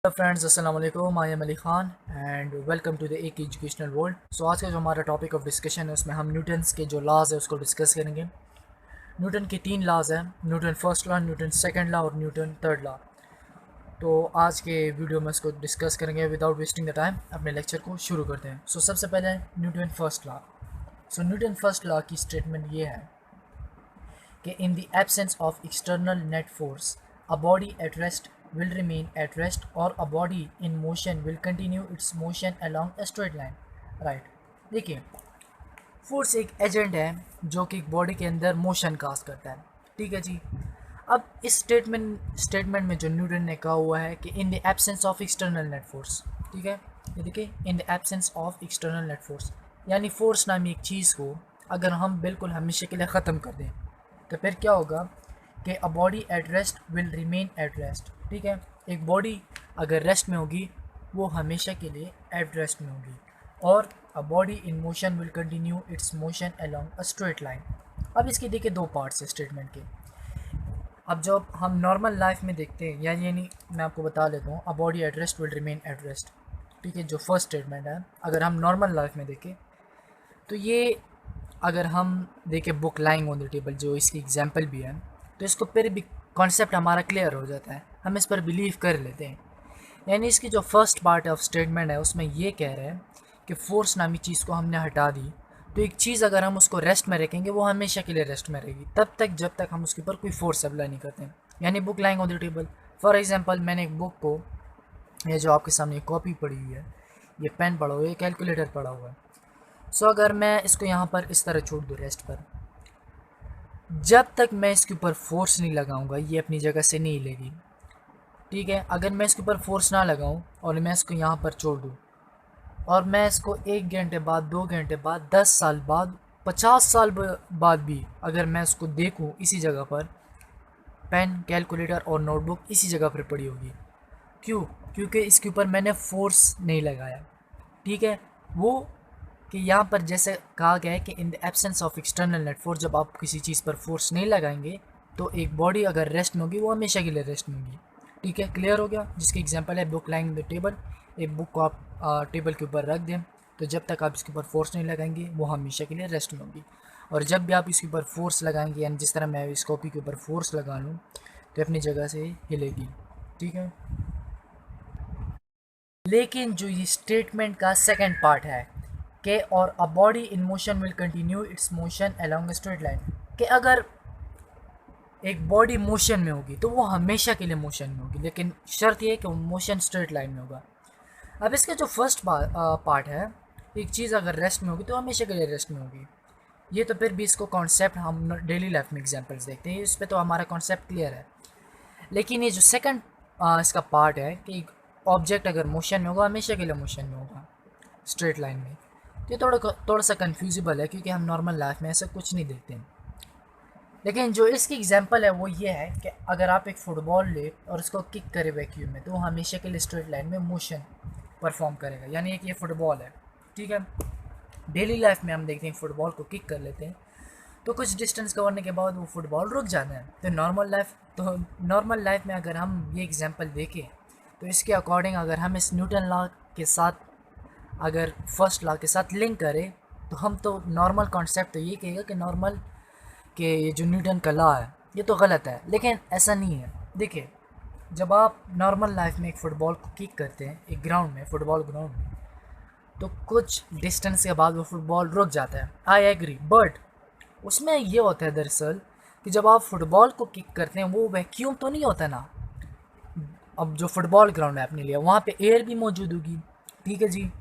Hello friends, अस्सलाम वालेकुम। I am Ali Khan and welcome to the एक एजुकेशनल वर्ल्ड। सो आज का जो हमारा टॉपिक ऑफ डिस्कशन है उसमें हम न्यूटन्स के जो लॉज है उसको डिस्कस करेंगे। न्यूटन के 3 लॉज हैं, Newton first law, Newton second law और न्यूटन थर्ड लॉ। तो आज के वीडियो में इसको डिस्कस करेंगे। विदाउट वेस्टिंग द टाइम अपने लेक्चर को शुरू करते हैं। सो सबसे पहले न्यूटन फर्स्ट लॉ। सो न्यूटन फर्स्ट लॉ की स्टेटमेंट ये है कि in the absence of external net force a body at rest will remain at rest or a body in motion will continue its motion along a straight line. Right, देखिए force एक agent है जो कि एक body के अंदर motion cast करता है। ठीक है जी। अब इस स्टेटमेंट में जो न्यूटन ने कहा हुआ है कि in the absence of external net force, ठीक है, ये देखिए in the absence of external net force, यानी फोर्स नामी एक चीज़ को अगर हम बिल्कुल हमेशा के लिए ख़त्म कर दें तो फिर क्या होगा कि a body at rest will remain at rest. ठीक है, एक बॉडी अगर रेस्ट में होगी वो हमेशा के लिए एट रेस्ट में होगी, और a body in motion will continue its motion along a straight line. अब इसके देखिए दो पार्ट्स है स्टेटमेंट के। अब जब हम नॉर्मल लाइफ में देखते हैं, यानी मैं आपको बता लेता हूँ, a body at rest will remain at rest. ठीक है, जो फर्स्ट स्टेटमेंट है अगर हम नॉर्मल लाइफ में देखें तो ये, अगर हम देखें book lying on the table जो इसकी एग्जांपल भी है, तो इसको फिर भी कॉन्सेप्ट हमारा क्लियर हो जाता है, हम इस पर बिलीव कर लेते हैं। यानी इसकी जो फर्स्ट पार्ट ऑफ स्टेटमेंट है उसमें ये कह रहे हैं कि फोर्स नामी चीज़ को हमने हटा दी तो एक चीज़ अगर हम उसको रेस्ट में रखेंगे वो हमेशा के लिए रेस्ट में रहेगी तब तक जब तक हम उसके ऊपर कोई फोर्स अप्लाई नहीं करते हैं। यानी book lying on the table, for example मैंने एक बुक को, ये जो आपके सामने कॉपी पड़ी हुई है, ये पेन पड़ा हुआ है, ये कैलकुलेटर पड़ा हुआ है। सो अगर मैं इसको यहाँ पर इस तरह छोड़ दूँ रेस्ट पर, जब तक मैं इसके ऊपर फोर्स नहीं लगाऊंगा ये अपनी जगह से नहीं हिलेगी। ठीक है, अगर मैं इसके ऊपर फोर्स ना लगाऊं और मैं इसको यहाँ पर छोड़ दूँ और मैं इसको 1 घंटे बाद, 2 घंटे बाद, 10 साल बाद, 50 साल बाद भी अगर मैं इसको देखूँ इसी जगह पर, पेन, कैलकुलेटर और नोटबुक इसी जगह पर पड़ी होगी। क्यों? क्योंकि इसके ऊपर मैंने फोर्स नहीं लगाया। ठीक है, वो कि यहाँ पर जैसे कहा गया है कि in the absence of external net force, जब आप किसी चीज़ पर फोर्स नहीं लगाएंगे तो एक बॉडी अगर रेस्ट में होगी वो हमेशा के लिए रेस्ट में होगी। ठीक है, क्लियर हो गया। जिसकी एग्जांपल है बुक लाइंग द टेबल। एक बुक को आप टेबल के ऊपर रख दें तो जब तक आप इसके ऊपर फोर्स नहीं लगाएंगे वो हमेशा के लिए रेस्ट में होगी, और जब भी आप इसके ऊपर फोर्स लगाएंगे, यानी जिस तरह मैं इस कॉपी के ऊपर फोर्स लगा लूँ तो अपनी जगह से हिलेगी। ठीक है, लेकिन जो ये स्टेटमेंट का सेकेंड पार्ट है कि और a body in motion will continue its motion along straight line, कि अगर एक बॉडी मोशन में होगी तो वो हमेशा के लिए मोशन में होगी, लेकिन शर्त ये है कि वो मोशन स्ट्रेट लाइन में होगा। अब इसका जो फर्स्ट पार्ट है, एक चीज़ अगर रेस्ट में होगी तो हमेशा के लिए रेस्ट में होगी, ये तो फिर भी इसको कॉन्सेप्ट हम डेली लाइफ में एग्जाम्पल्स देखते हैं, इस पर तो हमारा कॉन्सेप्ट क्लियर है। लेकिन ये जो सेकंड इसका पार्ट है कि ऑब्जेक्ट अगर मोशन में होगा हमेशा के लिए मोशन में होगा स्ट्रेट लाइन में, तो ये थोड़ा सा कन्फ्यूजिबल है क्योंकि हम नॉर्मल लाइफ में ऐसा कुछ नहीं देखते हैं। लेकिन जो इसकी एग्जांपल है वो ये है कि अगर आप एक फ़ुटबॉल ले और उसको किक करे वैक्यूम में तो वो हमेशा के लिए स्ट्रेट लाइन में मोशन परफॉर्म करेगा। यानी एक ये फ़ुटबॉल है, ठीक है, डेली लाइफ में हम देखते हैं फ़ुटबॉल को किक कर लेते हैं तो कुछ डिस्टेंस कवरने के बाद वो फुटबॉल रुक जाता है। तो नॉर्मल लाइफ में अगर हम ये एग्जांपल देखें तो इसके अकॉर्डिंग अगर हम इस न्यूटन लॉ के साथ, अगर फर्स्ट लॉ के साथ लिंक करें तो हम तो नॉर्मल कॉन्सेप्ट तो ये कहेगा कि नॉर्मल कि ये जो न्यूटन का लॉ है ये तो गलत है, लेकिन ऐसा नहीं है। देखिए, जब आप नॉर्मल लाइफ में एक फ़ुटबॉल को किक करते हैं एक ग्राउंड में, फुटबॉल ग्राउंड में, तो कुछ डिस्टेंस के बाद वो फुटबॉल रुक जाता है, आई एग्री, बट उसमें ये होता है दरअसल कि जब आप फुटबॉल को किक करते हैं वो वैक्यूम तो नहीं होता ना। अब जो फुटबॉल ग्राउंड है आपने लिया वहाँ पे एयर भी मौजूद होगी, ठीक है जी,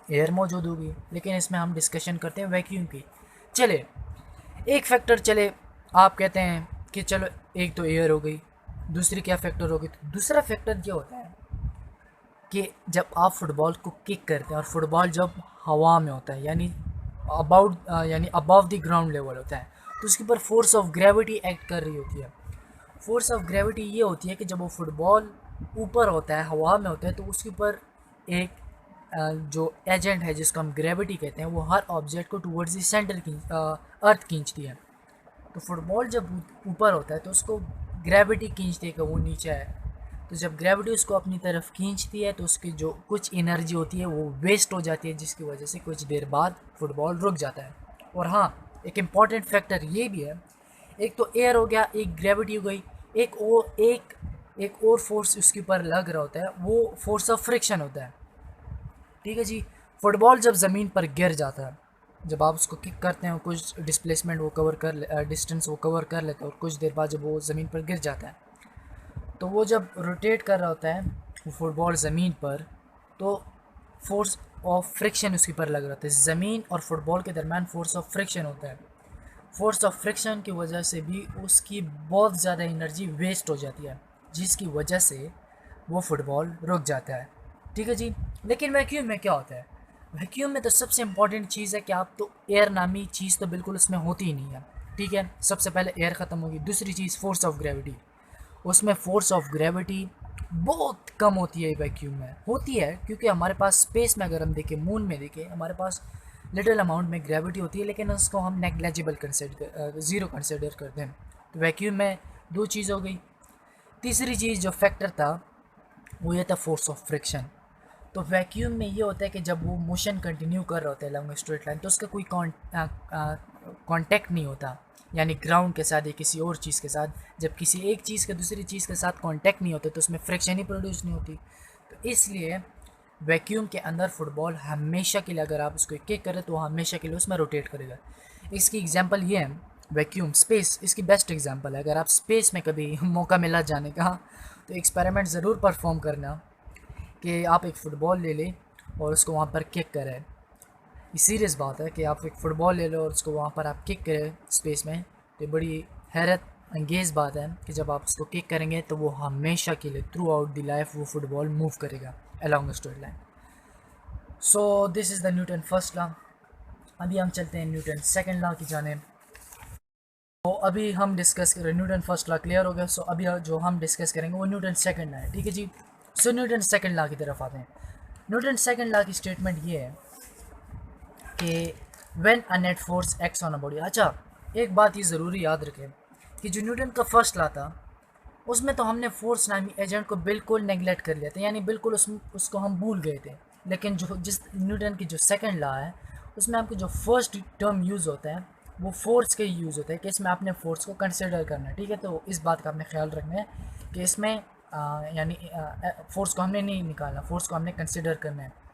एयर मौजूद होगी, लेकिन इसमें हम डिस्कशन करते हैं वैक्यूम की। चले एक फैक्टर, चले आप कहते हैं कि चलो एक तो एयर हो गई, दूसरी क्या फैक्टर होगी, तो दूसरा फैक्टर ये होता है कि जब आप फुटबॉल को किक करते हैं और फुटबॉल जब हवा में होता है, यानी यानी अबव द ग्राउंड लेवल होता है, तो उसके ऊपर फोर्स ऑफ ग्रेविटी एक्ट कर रही होती है। फोर्स ऑफ ग्रेविटी ये होती है कि जब वो फुटबॉल ऊपर होता है, हवा में होता है, तो उसके ऊपर एक जो एजेंट है जिसको हम ग्रेविटी कहते हैं वो हर ऑब्जेक्ट को टूवर्ड्स द सेंटर की अर्थ खींचती है। तो फुटबॉल जब ऊपर होता है तो उसको ग्रेविटी खींचती है कि वो नीचे है, तो जब ग्रेविटी उसको अपनी तरफ खींचती है तो उसकी जो कुछ एनर्जी होती है वो वेस्ट हो जाती है, जिसकी वजह से कुछ देर बाद फुटबॉल रुक जाता है। और हाँ, एक इम्पॉर्टेंट फैक्टर ये भी है, एक तो एयर हो गया, एक ग्रेविटी हो गई, एक और फोर्स उसके ऊपर लग रहा होता है, वो फोर्स ऑफ फ्रिक्शन होता है। ठीक है जी। फुटबॉल जब ज़मीन पर गिर जाता है, जब आप उसको किक करते हैं, कुछ डिस्प्लेसमेंट वो कवर कर डिस्टेंस वो कवर कर लेता है, और कुछ देर बाद जब वो ज़मीन पर गिर जाता है तो वो जब रोटेट कर रहा होता है वो फुटबॉल ज़मीन पर, तो फोर्स ऑफ फ्रिक्शन उसके ऊपर लग रहा होता है। ज़मीन और फुटबॉल के दरमियान फोर्स ऑफ फ्रिक्शन होता है। फोर्स ऑफ फ्रिक्शन की वजह से भी उसकी बहुत ज़्यादा एनर्जी वेस्ट हो जाती है, जिसकी वजह से वो फुटबॉल रुक जाता है। ठीक है जी। लेकिन वैक्यूम में क्या होता है? वैक्यूम में तो सबसे इम्पॉर्टेंट चीज़ है कि आप तो एयर नामी चीज़ तो बिल्कुल उसमें होती ही नहीं है। ठीक है, सबसे पहले एयर ख़त्म होगी। दूसरी चीज़ फोर्स ऑफ ग्रेविटी, उसमें फोर्स ऑफ ग्रेविटी बहुत कम होती है वैक्यूम में। होती है क्योंकि हमारे पास स्पेस में अगर हम देखें, मून में देखें, हमारे पास लिटिल अमाउंट में ग्रेविटी होती है, लेकिन उसको हम नेग्लेजिबल कंसिडर ज़ीरो कंसिडर करते हैं। तो वैक्यूम में दो चीज़ हो गई। तीसरी चीज़ जो फैक्टर था वो ये था फोर्स ऑफ फ्रिक्शन। तो वैक्यूम में ये होता है कि जब वो मोशन कंटिन्यू कर रहा होता है लॉन्ग स्ट्रेट लाइन, तो उसका कोई कांटेक्ट नहीं होता, यानी ग्राउंड के साथ या किसी और चीज़ के साथ। जब किसी एक चीज़ के दूसरी चीज़ के साथ कांटेक्ट नहीं होता तो उसमें फ्रिक्शन ही प्रोड्यूस नहीं होती। तो इसलिए वैक्यूम के अंदर फुटबॉल हमेशा के लिए, अगर आप उसको किक करें तो हमेशा के लिए उसमें रोटेट करेगा। इसकी एग्जांपल ये है, वैक्यूम स्पेस इसकी बेस्ट एग्जांपल है। अगर आप स्पेस में कभी मौका मिला जाने का, तो एक्सपेरिमेंट ज़रूर परफॉर्म करना कि आप एक फ़ुटबॉल ले लें और उसको वहाँ पर किक करें। ये सीरियस बात है कि आप एक फ़ुटबॉल ले लो और उसको वहाँ पर आप किक करें स्पेस में, तो ये बड़ी हैरत अंगेज़ बात है कि जब आप उसको किक करेंगे तो वो हमेशा के लिए थ्रू आउट द लाइफ वो फुटबॉल मूव करेगा along the straight line. So this is the Newton first law. अभी हम चलते हैं न्यूटन सेकंड लॉ की जानिब। तो अभी हम डिस्कस करें, न्यूटन फर्स्ट लॉ क्लियर हो गया। सो अभी जो हम डिस्कस करेंगे वो न्यूटन सेकंड लॉ है। ठीक है जी। सो न्यूटन सेकंड लॉ की तरफ आते हैं। न्यूटन सेकंड लॉ की स्टेटमेंट ये है कि when a net force acts on a body. अच्छा, एक बात ये ज़रूरी याद रखें कि जो न्यूटन का फर्स्ट लॉ था उसमें तो हमने फोर्स नामी एजेंट को बिल्कुल नेगलेक्ट कर लिया था, यानी बिल्कुल उसको हम भूल गए थे। लेकिन जो जिस न्यूटन की जो सेकंड लॉ है उसमें आपको जो फर्स्ट टर्म यूज़ होता है वो फोर्स के यूज़ होता है कि इसमें आपने फोर्स को कंसिडर करना है। ठीक है, तो इस बात का आपने ख्याल रखना है कि इसमें यानी फोर्स को हमने नहीं निकालना, फोर्स को हमने कंसिडर करना है।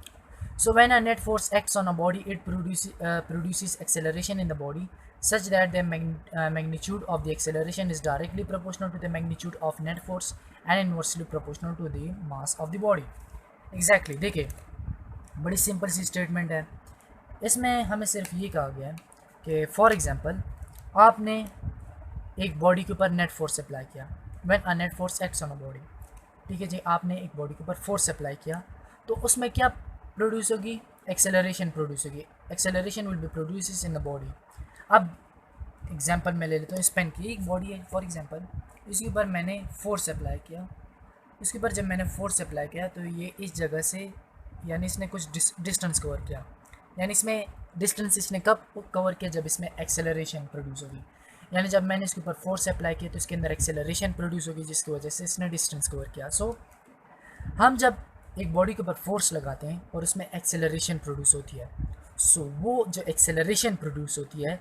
So when a net force acts on a body, it produces acceleration in the body such that the magnitude of the acceleration is directly proportional to the magnitude of net force and inversely proportional to the mass of the body. Exactly, देखिए बड़ी simple सी statement है। इसमें हमें सिर्फ ये कहा गया है कि फॉर एग्जांपल आपने एक बॉडी के ऊपर नेट फोर्स अप्लाई किया। When a net force acts on a body, ठीक है जी, आपने एक बॉडी के ऊपर फोर्स अप्लाई किया तो उसमें क्या प्रोड्यूस होगी? एक्सेलरेशन प्रोड्यूस होगी। Acceleration will be produces in the body. अब एग्जांपल मैं ले लेता हूँ, स्पेन की एक बॉडी है फॉर एग्जांपल, इसके ऊपर मैंने फोर्स अप्लाई किया। इसके ऊपर जब मैंने फोर्स अप्लाई किया तो ये इस जगह से, यानी इसने कुछ डिस्टेंस कवर किया, यानी इसमें डिस्टेंस इसने कब कवर किया? जब इसमें एक्सेलरेशन प्रोड्यूस होगी। यानी जब मैंने इसके ऊपर फोर्स अप्लाई किया तो इसके अंदर एक्सेलरेशन प्रोड्यूस होगी, जिसकी वजह से इसने डिस्टेंस कवर किया। सो हम जब एक बॉडी के ऊपर फोर्स लगाते हैं और उसमें एक्सेलरेशन प्रोड्यूस होती है, सो वो जो एक्सेलरेशन प्रोड्यूस होती है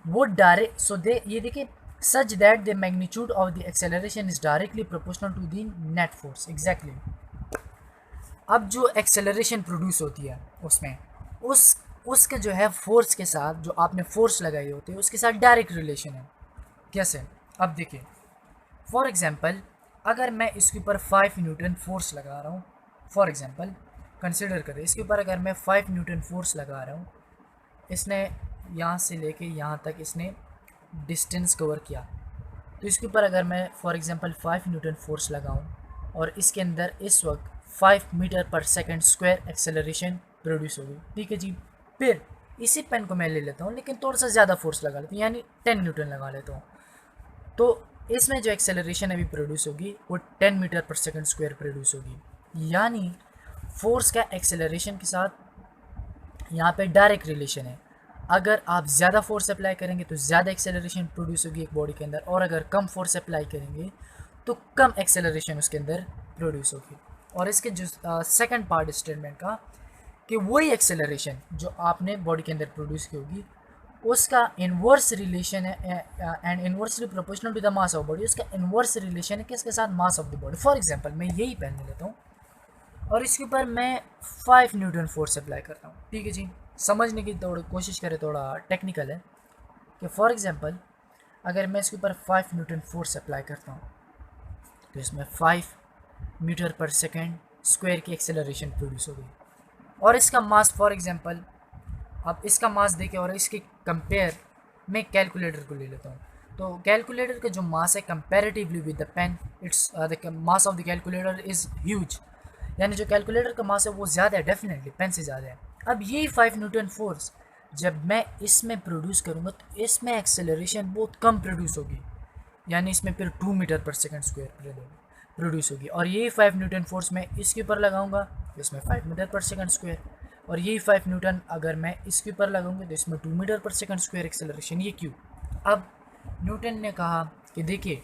वो डायरेक्ट, सो दे ये देखिए, such that the magnitude of the acceleration is directly proportional to the net force. Exactly. अब जो एक्सेलरेशन प्रोड्यूस होती है उसमें उसके जो है फोर्स के साथ, जो आपने फोर्स लगाई होती है उसके साथ डायरेक्ट रिलेशन है। कैसे? अब देखिए, फॉर एग्जांपल अगर मैं इसके ऊपर 5 न्यूटन फोर्स लगा रहा हूँ, फॉर एग्जांपल कंसिडर करें इसके ऊपर अगर मैं 5 न्यूटन फोर्स लगा रहा हूँ, इसने यहाँ से लेके यहाँ तक इसने डिस्टेंस कवर किया, तो इसके ऊपर अगर मैं फॉर एग्जांपल 5 न्यूटन फोर्स लगाऊँ और इसके अंदर इस वक्त 5 मीटर पर सेकंड स्क्वायर एक्सेलरेशन प्रोड्यूस होगी। ठीक है जी। फिर इसी पेन को मैं ले लेता हूँ लेकिन थोड़ा सा ज़्यादा फोर्स लगा लेता हूँ, यानी 10 न्यूटन लगा लेता हूँ, तो इसमें जो एक्सेलरेशन अभी प्रोड्यूस होगी वो 10 मीटर पर सेकंड स्क्वायर प्रोड्यूस होगी। यानी फोर्स का एक्सेलरेशन के साथ यहाँ पे डायरेक्ट रिलेशन है। अगर आप ज़्यादा फोर्स अप्लाई करेंगे तो ज़्यादा एक्सेलरेशन प्रोड्यूस होगी एक बॉडी के अंदर, और अगर कम फोर्स अप्लाई करेंगे तो कम एक्सेलरेशन उसके अंदर प्रोड्यूस होगी। और इसके जो सेकंड पार्ट स्टेटमेंट का कि वही एक्सेलरेशन जो आपने बॉडी के अंदर प्रोड्यूस की होगी उसका इन्वर्स रिलेशन है and inversely proportional to the mass of body, उसका इन्वर्स रिलेशन है किसके साथ, mass of the body. For example मैं यही पेन ले लेता हूँ और इसके ऊपर मैं 5 न्यूटन फोर्स अप्लाई करता हूँ। ठीक है जी, समझने की थोड़ी कोशिश करें, थोड़ा टेक्निकल है कि फॉर एग्जांपल अगर मैं इसके ऊपर 5 न्यूटन फोर्स अप्लाई करता हूँ तो इसमें 5 मीटर पर सेकेंड स्क्वायर की एक्सेलरेशन प्रोड्यूस हो गई। और इसका मास फॉर एग्जांपल अब इसका मास देखें और इसके कंपेयर मैं कैलकुलेटर को ले लेता हूँ, तो कैलकुलेटर का जो मास है comparatively with the pen, it's the mass of the calculator is huge, यानी जो कैलकुलेटर का मास है वो ज़्यादा है, डेफिनेटली पेन से ज़्यादा है। अब यही 5 न्यूटन फोर्स जब मैं इसमें प्रोड्यूस करूँगा तो इसमें एक्सेलरेशन बहुत कम प्रोड्यूस होगी, यानी इसमें फिर 2 मीटर पर सेकेंड स्क्वायर प्रोड्यूस होगी। और यही 5 न्यूटन फोर्स मैं इसके ऊपर लगाऊंगा तो इसमें 5 मीटर पर सेकेंड स्क्वायर, और यही 5 न्यूटन अगर मैं इसके ऊपर लगाऊंगा तो इसमें 2 मीटर पर सेकेंड स्क्वायर एक्सेलरेशन। ये क्यों? अब न्यूटन ने कहा कि देखिए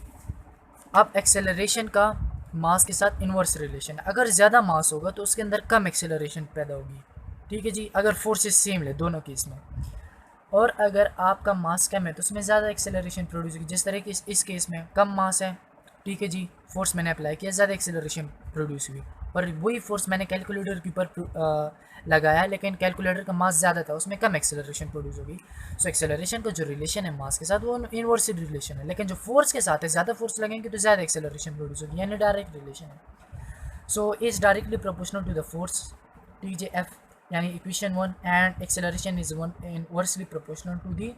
अब एक्सेलरेशन का मास के साथ इन्वर्स रिलेशन है, अगर ज़्यादा मास होगा तो उसके अंदर कम एक्सेलरेशन पैदा होगी। ठीक है जी, अगर फोर्सेस सेम ले दोनों केस में, और अगर आपका मास कम है तो उसमें ज़्यादा एक्सेलरेशन प्रोड्यूस होगी। जिस तरह की इस केस में कम मास है, ठीक है जी, फोर्स मैंने अप्लाई किया, ज़्यादा एक्सेलरेशन प्रोड्यूस हुई, और वही फोर्स मैंने कैलकुलेटर के ऊपर लगाया लेकिन कैलकुलेटर का मास ज़्यादा था, उसमें कम एक्सेलरेशन प्रोड्यूस होगी। सो एक्सेलरेशन का जो रिलेशन है मास के साथ वो इन्वर्स रिलेशन है, लेकिन जो फोर्स के साथ है ज़्यादा फोर्स लगेंगे तो ज़्यादा एक्सेलरेशन प्रोड्यूस होगी, यानी डायरेक्ट रिलेशन है। So is directly proportional to the force, ठीक है एफ, यानी equation 1, and acceleration is inversely proportional to the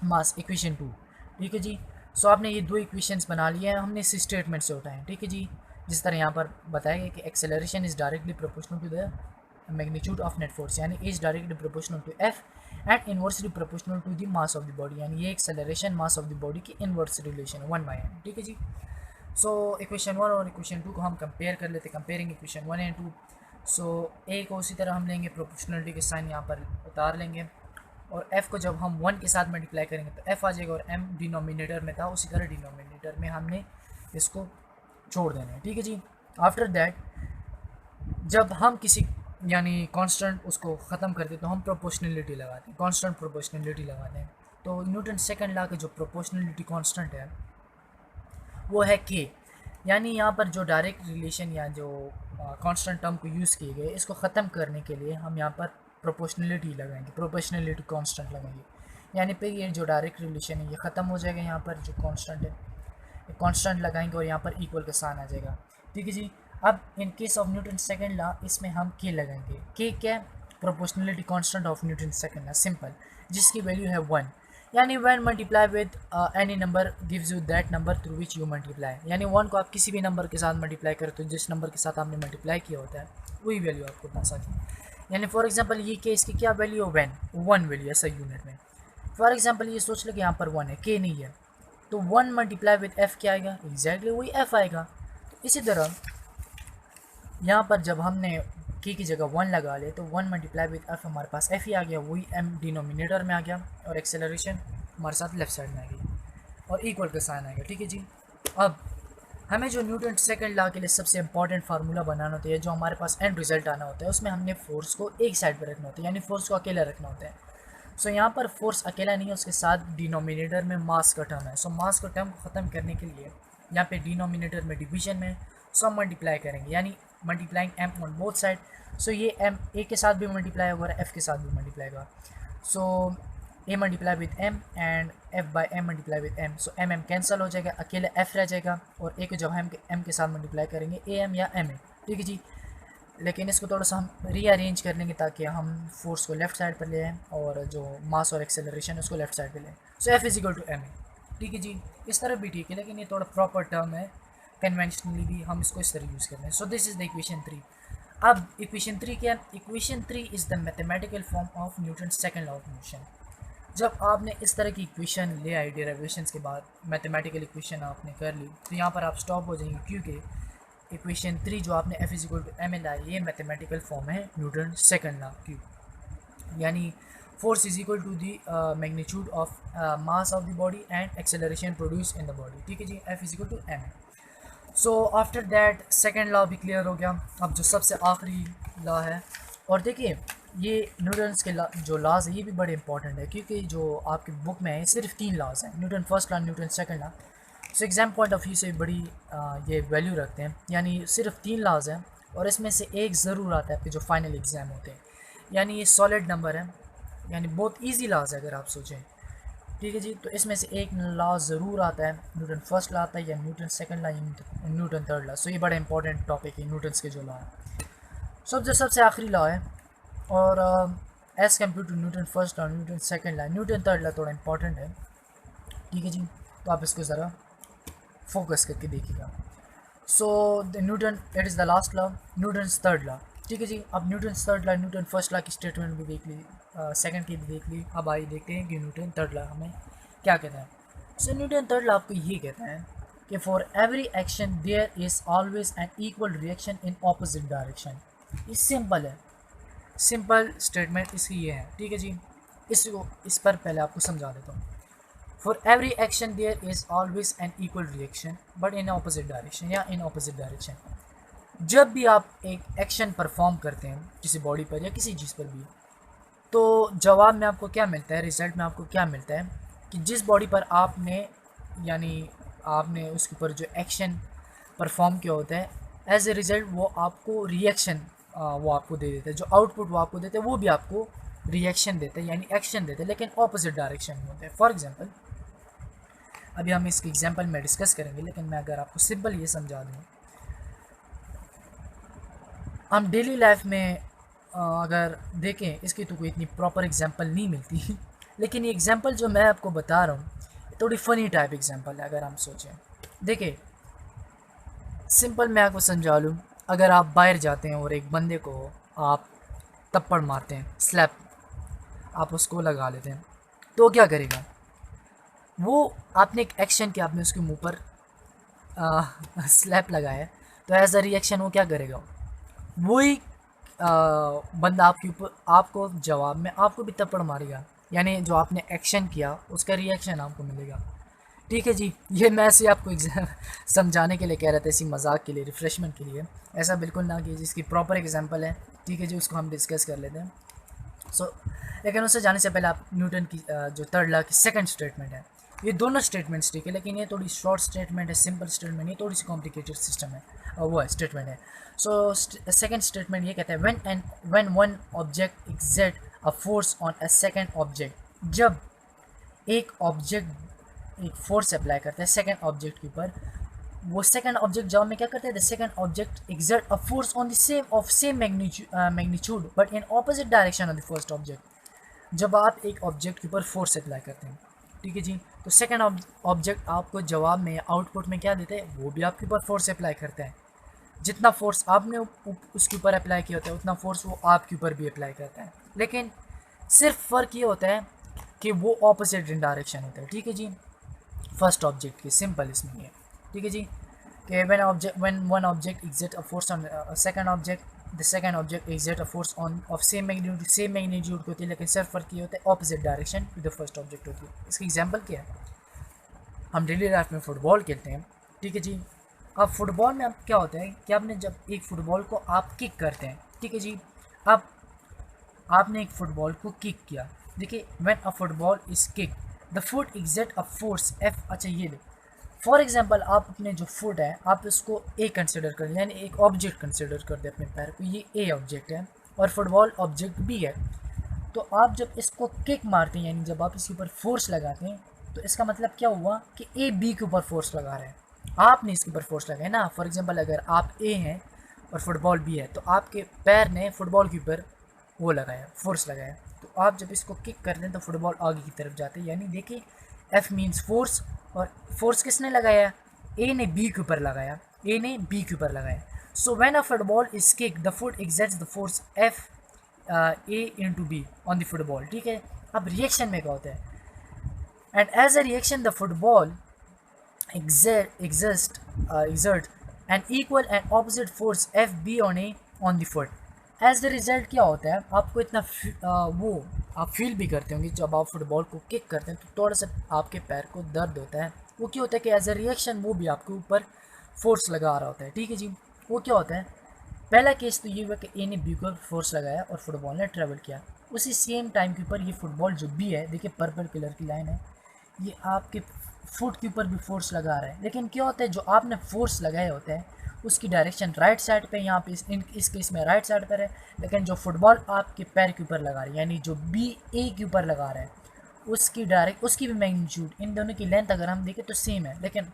mass, equation 2। ठीक है जी, सो आपने ये दो इक्वेशंस बना लिए हैं, हमने इस स्टेटमेंट से उठाए हैं। ठीक है जी, जिस तरह यहाँ पर बताया गया कि acceleration is directly proportional to the magnitude of net force, यानी is directly proportional to F and inversely proportional to the mass of the body, यानी ये acceleration mass of the body की इनवर्स रिलेशन है 1/m। ठीक है जी, so equation 1 और equation 2 को हम कंपेयर कर लेते हैं, कंपेयरिंग इक्वेशन 1 एंड 2। सो ए को उसी तरह हम लेंगे, प्रोपोर्शनलिटी के साइन यहाँ पर उतार लेंगे, और f को जब हम 1 के साथ मल्टीप्लाई करेंगे तो f आ जाएगा, और m डिनोमिनेटर में था उसी तरह डिनोमिनेटर में हमने इसको छोड़ देना है। ठीक है जी, आफ्टर दैट जब हम किसी यानी कांस्टेंट उसको ख़त्म करते हैं तो हम प्रोपोर्शनलिटी लगाते हैं, कांस्टेंट प्रोपोर्शनलिटी लगाते हैं। तो न्यूटन सेकंड लॉ का जो प्रोपोर्शनलिटी कांस्टेंट है वो है k, यानी यहाँ पर जो डायरेक्ट रिलेशन या जो कांस्टेंट टर्म को यूज़ किए गए इसको ख़त्म करने के लिए हम यहाँ पर प्रोपोर्शनलिटी लगाएंगे, प्रोपोर्शनलिटी कांस्टेंट लगाएंगे, यानी पे ये जो डायरेक्ट रिलेशन है ये ख़त्म हो जाएगा। यहाँ पर जो कांस्टेंट है कांस्टेंट लगाएंगे और यहाँ पर इक्वल का साइन आ जाएगा। ठीक है जी, अब in case of Newton second law इसमें हम के लगाएंगे। के क्या? Proportionality constant of Newton second law, simple, जिसकी वैल्यू है 1, यानी when multiply with any number gives you that number through which you multiply, यानी 1 को आप किसी भी नंबर के साथ मल्टीप्लाई करें तो जिस नंबर के साथ आपने मल्टीप्लाई किया होता है वही वैल्यू आपको पास आती है। यानी फॉर एग्जांपल ये के इसकी क्या वैल्यू है 1 वैल्यू ऐसा यूनिट में। फॉर एग्जांपल ये सोच ले कि यहाँ पर 1 है, के नहीं है, तो 1 मल्टीप्लाई विद एफ क्या आएगा? एग्जैक्टली वही एफ आएगा। तो इसी तरह यहाँ पर जब हमने के की जगह 1 लगा ले तो 1 मल्टीप्लाई विद एफ हमारे पास एफ ही आ गया, वही एम डिनोमिनेटर में आ गया, और एक्सेलरेशन हमारे साथ लेफ्ट साइड में आ गई और इक्वल का साइन आएगा। ठीक है जी, अब हमें जो न्यूटन सेकंड लॉ के लिए सबसे इंपॉर्टेंट फार्मूला बनाना होता है, जो हमारे पास एंड रिजल्ट आना होता है, उसमें हमने फोर्स को एक साइड पर रखना होता है, यानी फोर्स को अकेला रखना होता है। सो यहाँ पर फोर्स अकेला नहीं है, उसके साथ डिनोमिनेटर में मास का टर्म है। सो मास का टर्म को ख़त्म करने के लिए यहाँ पे डिनोमिनेटर में डिवीजन में सो मल्टीप्लाई करेंगे, यानी multiplying M on both side. So ये एम ए के साथ भी मल्टीप्लाई होगा, एफ के साथ भी मल्टीप्लाई होगा। So A multiply with M and F by M multiply with M, so M M cancel हो जाएगा, अकेले एफ रह जाएगा, और ए को जब हम एम के साथ मल्टीप्लाई करेंगे ए एम या एम ए। ठीक है जी, लेकिन इसको थोड़ा सा हम रीअरेंज कर लेंगे ताकि हम फोर्स को लेफ्ट साइड पर ले आएँ और जो मास और एक्सेलरेशन उसको लेफ्ट साइड पर लें। So F is equal to M A. ठीक है जी, इस तरह भी ठीक है, लेकिन ये थोड़ा प्रॉपर टर्म है, कन्वेंशनली भी हम इसको इस तरह यूज़ करते हैं। सो दिस इज़ द इक्वेशन 3। अब इक्वेशन 3 क्या? Equation 3 is the mathematical form of Newton second law of motion. जब आपने इस तरह की इक्वेशन ले आई डेरिवेशंस के बाद, मैथमेटिकल इक्वेशन आपने कर ली, तो यहाँ पर आप स्टॉप हो जाएंगे, क्योंकि इक्वेशन 3 जो आपने F is equal to M L I, ये मैथमेटिकल फॉर्म है न्यूटन सेकंड लॉ की, यानी force is equal to the magnitude of mass of the body and acceleration produce in the body. ठीक है जी, F is equal to M. So after that second law भी clear हो गया। अब जो सबसे आखिरी लॉ है, और देखिए ये न्यूटन्स के जो लॉज है ये भी बड़े इंपॉर्टेंट है, क्योंकि जो आपकी बुक में है सिर्फ 3 लॉज हैं, Newton first law, Newton second law. So exam point of view से बड़ी ये वैल्यू रखते हैं, यानी सिर्फ 3 लॉज हैं और इसमें से एक ज़रूर आता है आपके जो फाइनल एग्ज़ाम होते हैं, यानी ये सॉलिड नंबर है, यानी बहुत ईजी लॉज है अगर आप सोचें। ठीक है जी, तो इसमें से एक लॉ ज़रूर आता है, न्यूटन फर्स्ट लॉ आता है या न्यूटन सेकंड लॉ या न्यूटन थर्ड लॉ। सो ये बड़ा इंपॉर्टेंट टॉपिक है न्यूटन्स के जो लॉ है। सो जो सबसे आखिरी लॉ है, और as compare to Newton first law, Newton second law, Newton third law थोड़ा इंपॉर्टेंट है। ठीक है जी, तो आप इसको ज़रा फोकस करके देखिएगा। So the Newton, it is the last law, Newton's third law. ठीक है जी, अब Newton third law, Newton first law की स्टेटमेंट भी देख ली, सेकंड की भी देख ली। अब आइए देखते हैं कि न्यूटन थर्ड लॉ हमें क्या कहता है। सो न्यूटन थर्ड लॉ आपको ये कहता है कि for every action there is always an equal reaction in opposite direction. ये सिंपल है, सिंपल स्टेटमेंट इसकी ये है। ठीक है जी, इस पर पहले आपको समझा देता हूँ। For every action there is always an equal reaction but in opposite direction, या इन ऑपोजिट डायरेक्शन। जब भी आप एक एक्शन परफॉर्म करते हैं किसी बॉडी पर या किसी चीज़ पर भी, तो जवाब में आपको क्या मिलता है, रिजल्ट में आपको क्या मिलता है कि जिस बॉडी पर आपने, यानी आपने उसके ऊपर जो एक्शन परफॉर्म किया होता है, एज ए रिज़ल्ट वो आपको रिएक्शन वो आपको दे देते हैं, जो आउटपुट वो आपको देते हैं वो भी आपको रिएक्शन देते हैं, यानी एक्शन देते हैं, लेकिन ऑपोजिट डायरेक्शन में होते हैं। फॉर एग्जांपल, अभी हम इसके एग्जांपल में डिस्कस करेंगे, लेकिन मैं अगर आपको सिंपल ये समझा दूँ, हम डेली लाइफ में अगर देखें, इसकी तो कोई इतनी प्रॉपर एग्जांपल नहीं मिलती लेकिन ये एग्जांपल जो मैं आपको बता रहा हूँ थोड़ी फ़नी टाइप एग्जांपल है। अगर हम सोचें, देखिए सिंपल मैं आपको समझा लूँ, अगर आप बाहर जाते हैं और एक बंदे को आप थप्पड़ मारते हैं, स्लैप आप उसको लगा लेते हैं, तो क्या करेगा वो? आपने एक एक्शन किया, आपने उसके मुंह पर स्लैप लगाया, तो एज अ रिएक्शन वो क्या करेगा? वही बंदा आपके ऊपर, आपको जवाब में आपको भी थप्पड़ मारेगा, यानी जो आपने एक्शन किया उसका रिएक्शन आपको मिलेगा। ठीक है जी, ये मैं ऐसे आपको समझाने के लिए कह रहा था, इसी मजाक के लिए, रिफ्रेशमेंट के लिए, ऐसा बिल्कुल ना कि जिसकी प्रॉपर एग्जांपल है। ठीक है जी, उसको हम डिस्कस कर लेते हैं। सो लेकिन उससे जाने से पहले आप न्यूटन की जो थर्ड लॉ की सेकंड स्टेटमेंट है, ये दोनों स्टेटमेंट्स ठीक है, लेकिन ये थोड़ी शॉर्ट स्टेटमेंट है, सिंपल स्टेटमेंट, ये थोड़ी सी कॉम्प्लिकेटेड सिस्टम है, वो है स्टेटमेंट है। सो सेकंड स्टेटमेंट ये कहता है, when one object exert a force on a second object, जब एक ऑब्जेक्ट एक फोर्स अप्लाई करता है सेकंड ऑब्जेक्ट के ऊपर, वो सेकंड ऑब्जेक्ट जवाब में क्या करते हैं, the second object exert a force on the same magnitude but in opposite direction of the first object. जब आप एक ऑब्जेक्ट के ऊपर फोर्स अप्लाई करते हैं, ठीक है जी, तो सेकंड ऑब्जेक्ट आपको जवाब में, आउटपुट में क्या देते हैं, वो भी आपके ऊपर फोर्स अप्लाई करता है। जितना फोर्स आपने उसके ऊपर अप्लाई किया होता है उतना फोर्स वो आपके ऊपर भी अप्लाई करता है, लेकिन सिर्फ फ़र्क ये होता है कि वो ऑपोजिट डायरेक्शन होता है। ठीक है जी, फर्स्ट ऑब्जेक्ट की सिंपल इसमें है। ठीक है जी, कि when one object exert a force on a second object, the second object exert a force on of same magnitude होती है, लेकिन सिर्फ फर्क ये होता है opposite direction with the first object होती है। इसकी एग्जांपल क्या है, हम डेली लाइफ में फुटबॉल खेलते हैं। ठीक है जी, अब फुटबॉल में अब क्या होता है कि आपने जब एक फ़ुटबॉल को आप किक करते हैं, ठीक है जी, अब आपने एक फ़ुटबॉल को किक किया, देखिए when a football is kick the foot exert a force F. अच्छा ये ले, फॉर एग्जाम्पल आप अपने जो फुट है आप इसको ए कंसिडर कर लें, यानी एक ऑब्जेक्ट कंसिडर कर दें अपने पैर को, ये ए ऑब्जेक्ट है और फुटबॉल ऑब्जेक्ट बी है। तो आप जब इसको किक मारते हैं, यानी जब आप इसके ऊपर फोर्स लगाते हैं, तो इसका मतलब क्या हुआ कि ए बी के ऊपर फोर्स लगा रहे हैं, आपने इसके ऊपर फोर्स लगाया ना। फॉर एग्जांपल अगर आप ए हैं और फुटबॉल बी है, तो आपके पैर ने फुटबॉल के ऊपर वो लगाया, फोर्स लगाया, तो आप जब इसको किक करते हैं तो फुटबॉल आगे की तरफ जाते हैं। यानी देखिए एफ मीन्स फोर्स, और फोर्स किसने लगाया, ए ने बी के ऊपर लगाया, ए ने बी के ऊपर लगाया। So when a football is kick the foot exerts the force F A into B on the football. ठीक है, अब रिएक्शन में क्या होता है, and as a reaction the football exert an equal and opposite force FB on the foot. As the result क्या होता है, आपको इतना वो आप फील भी करते होंगे जब आप फुटबॉल को किक करते हैं तो थोड़ा सा आपके पैर को दर्द होता है। वो क्यों होता है कि एज अ रिएक्शन वो भी आपके ऊपर फोर्स लगा रहा होता है, ठीक है जी। वो क्या होता है, पहला केस तो ये हुआ कि ए ने बी को फोर्स लगाया और फुटबॉल ने ट्रेवल किया। उसी सेम टाइम के ऊपर ये फुटबॉल जो बी है, देखिए पर्पल कलर की लाइन है, ये आपके फुट के ऊपर भी फोर्स लगा रहा है। लेकिन क्या होता है, जो आपने फोर्स लगाया होता है उसकी डायरेक्शन राइट साइड पे, यहाँ पे इस केस में राइट साइड पर है। लेकिन जो फुटबॉल आपके पैर के ऊपर लगा रही है, यानी जो बी ए के ऊपर लगा रहा है, उसकी भी मैग्नीट्यूड, इन दोनों की लेंथ अगर हम देखें तो सेम है। लेकिन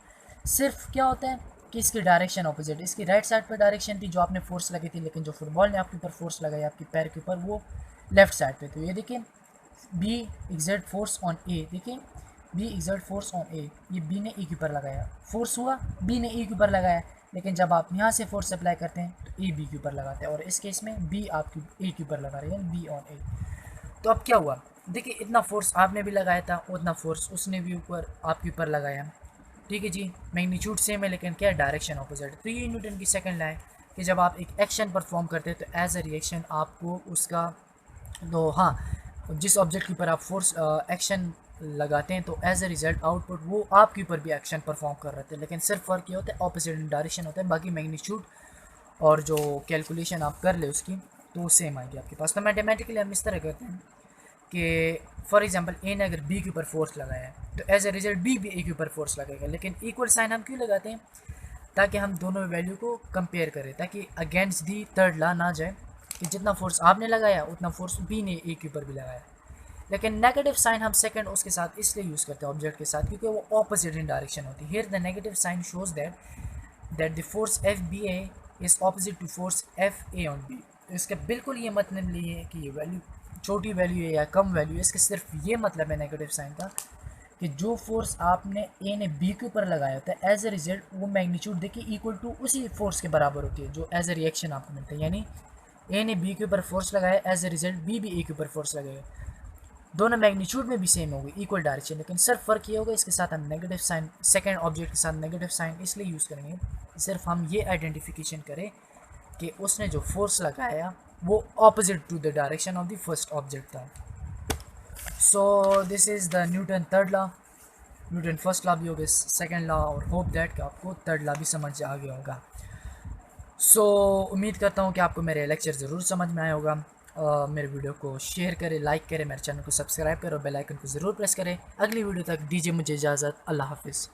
सिर्फ क्या होता है कि इसकी डायरेक्शन ऑपोजिट, इसकी राइट साइड पर डायरेक्शन थी जो आपने फोर्स लगी थी, लेकिन जो फुटबॉल ने आपके ऊपर फोर्स लगाई आपके पैर के ऊपर, वो लेफ्ट साइड पे। तो ये देखिए बी एग्जर्ट फोर्स ऑन ए, देखिए बी एग्जर्ट फोर्स ऑन ए, ये बी ने ए के ऊपर लगाया, फोर्स हुआ बी ने ए के ऊपर लगाया। लेकिन जब आप यहाँ से फोर्स अप्लाई करते हैं तो ए बी के ऊपर लगाते हैं, और इस केस में बी आपकी ए के ऊपर लगा रही है, बी ऑन ए। तो अब क्या हुआ, देखिए इतना फोर्स आपने भी लगाया था, उतना फोर्स उसने भी ऊपर आपके ऊपर लगाया, ठीक है जी। मैग्नीट्यूड सेम है लेकिन क्या डायरेक्शन ऑपोजिट। तो ये न्यूटन की सेकंड लॉ है कि जब आप एक एक्शन परफॉर्म करते हैं तो एज अ रिएक्शन आपको उसका, तो हाँ, जिस ऑब्जेक्ट के ऊपर आप फोर्स एक्शन लगाते हैं तो एज अ रिजल्ट आउटपुट वो आपके ऊपर भी एक्शन परफॉर्म कर रहे थे। लेकिन सिर्फ फ़र्क ये होता है ऑपोजिट डायरेक्शन होता है, बाकी मैग्नीट्यूड और जो कैलकुलेशन आप कर ले उसकी तो सेम आएगी आपके पास। तो मैथमेटिकली हम इस तरह करते हैं कि फॉर एग्जांपल ए ने अगर बी के ऊपर फोर्स लगाया है तो एज ए रिजल्ट बी भी ए के ऊपर फोर्स लगेगा। लेकिन इक्वल साइन हम क्यों लगाते हैं, ताकि हम दोनों वैल्यू को कंपेयर करें, ताकि अगेंस्ट दी थर्ड लॉ ना जाए कि जितना फोर्स आपने लगाया उतना फोर्स बी ने ए के ऊपर भी लगाया। लेकिन नेगेटिव साइन हम सेकंड उसके साथ इसलिए यूज़ करते हैं ऑब्जेक्ट के साथ क्योंकि वो ऑपोजिट इन डायरेक्शन होती है। Here the negative sign shows that the force F B A is opposite to force F A on B. तो इसका बिल्कुल ये मतलब नहीं है कि ये वैल्यू छोटी वैल्यू है या कम वैल्यू है, इसका सिर्फ ये मतलब है नेगेटिव साइन का कि जो फोर्स आपने ए ने बी के ऊपर लगाया होता है एज ए रिजल्ट वो मैग्नीट्यूड देखिए इक्वल टू उसी फोर्स के बराबर होती है जो एज ए रिएक्शन आपको मिलता है। यानी ए ने बी के ऊपर फोर्स लगाया, एज ए रिजल्ट बी भी ए के ऊपर फोर्स लगाएगा, दोनों मैग्नीट्यूड में भी सेम होगी, इक्वल डायरेक्शन। लेकिन सिर्फ फ़र्क ये होगा इसके साथ हम नेगेटिव साइन, सेकंड ऑब्जेक्ट के साथ नेगेटिव साइन इसलिए यूज़ करेंगे सिर्फ हम ये आइडेंटिफिकेशन करें कि उसने जो फोर्स लगाया वो opposite to the direction of the first object था। So this is the Newton third law. Newton first law भी होगा सेकंड लॉ, और होप दैट कि आपको थर्ड लॉ भी समझ आ गया होगा। सो उम्मीद करता हूँ कि आपको मेरे लेक्चर ज़रूर समझ में आया होगा। मेरे वीडियो को शेयर करें, लाइक करें, मेरे चैनल को सब्सक्राइब करें और बेल आइकन को ज़रूर प्रेस करें। अगली वीडियो तक दीजिए मुझे इजाज़त। अल्लाह हाफिज़।